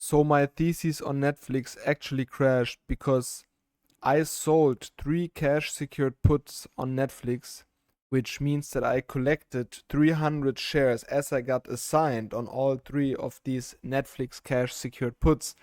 So my thesis on Netflix actually crashed because I sold 3 cash secured puts on Netflix, which means that I collected 300 shares as I got assigned on all 3 of these Netflix cash secured puts.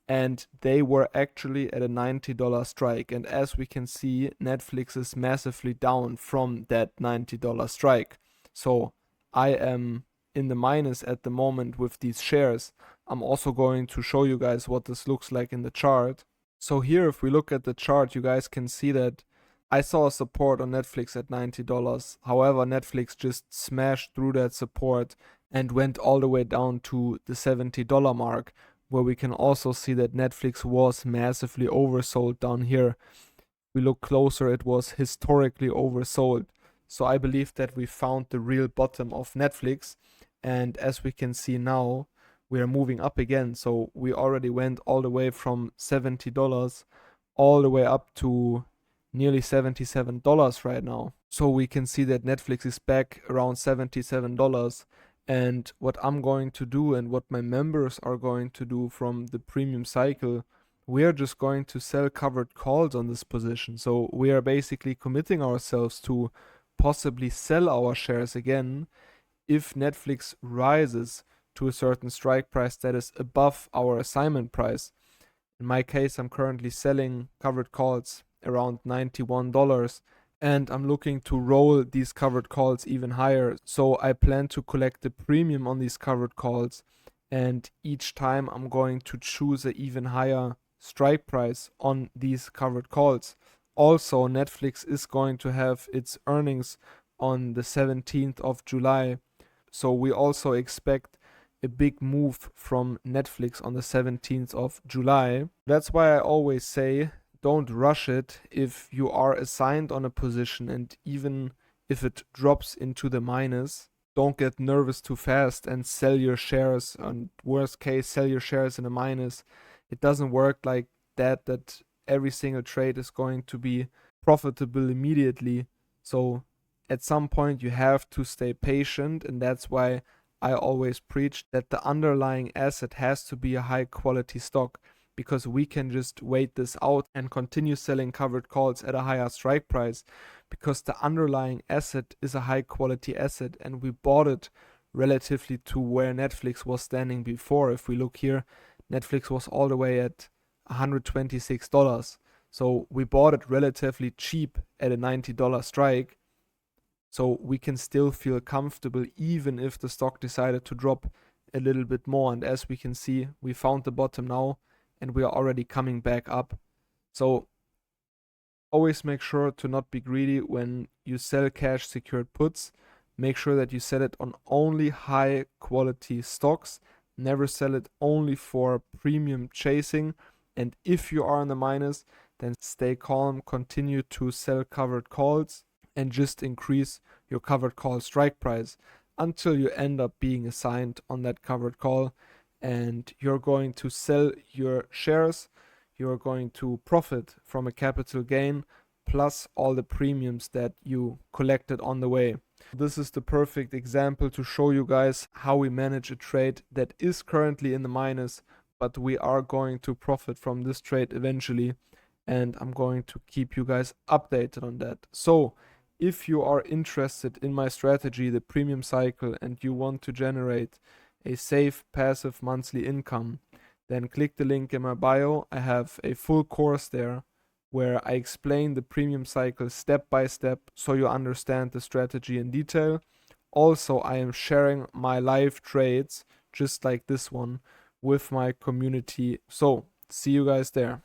And they were actually at a $90 strike. And as we can see, Netflix is massively down from that $90 strike. So I am in the minus at the moment with these shares. I'm also going to show you guys what this looks like in the chart. So here, if we look at the chart, you guys can see that I saw support on Netflix at $90. However, Netflix just smashed through that support and went all the way down to the $70 mark, where we can also see that Netflix was massively oversold down here. We look closer, it was historically oversold. So I believe that we found the real bottom of Netflix. And as we can see now, we are moving up again. So we already went all the way from $70 all the way up to nearly $77 right now. So we can see that Netflix is back around $77. And what I'm going to do and what my members are going to do from the premium cycle, we are just going to sell covered calls on this position. So we are basically committing ourselves to possibly sell our shares again if Netflix rises to a certain strike price that is above our assignment price. In my case, I'm currently selling covered calls around $91, and I'm looking to roll these covered calls even higher. So I plan to collect the premium on these covered calls, and each time I'm going to choose an even higher strike price on these covered calls. Also, Netflix is going to have its earnings on the 17th of July. So we also expect a big move from Netflix on the 17th of July. That's why I always say don't rush it if you are assigned on a position, and even if it drops into the minus, don't get nervous too fast and sell your shares. And worst case, sell your shares in a minus. It doesn't work like that every single trade is going to be profitable immediately. So at some point you have to stay patient, and that's why I always preach that the underlying asset has to be a high quality stock, because we can just wait this out and continue selling covered calls at a higher strike price, because the underlying asset is a high quality asset and we bought it relatively to where Netflix was standing before. If we look here, Netflix was all the way at $126. So we bought it relatively cheap at a $90 strike. So we can still feel comfortable even if the stock decided to drop a little bit more. And as we can see, we found the bottom now and we are already coming back up. So always make sure to not be greedy when you sell cash secured puts. Make sure that you sell it on only high quality stocks. Never sell it only for premium chasing. And if you are in the minus, then stay calm, continue to sell covered calls, and just increase your covered call strike price until you end up being assigned on that covered call, and you're going to sell your shares. You're going to profit from a capital gain plus all the premiums that you collected on the way. This is the perfect example to show you guys how we manage a trade that is currently in the minus, but we are going to profit from this trade eventually, and I'm going to keep you guys updated on that. So if you are interested in my strategy, the premium cycle, and you want to generate a safe passive monthly income, then click the link in my bio. I have a full course there where I explain the premium cycle step by step so you understand the strategy in detail. Also, I am sharing my live trades, just like this one, with my community. So see you guys there.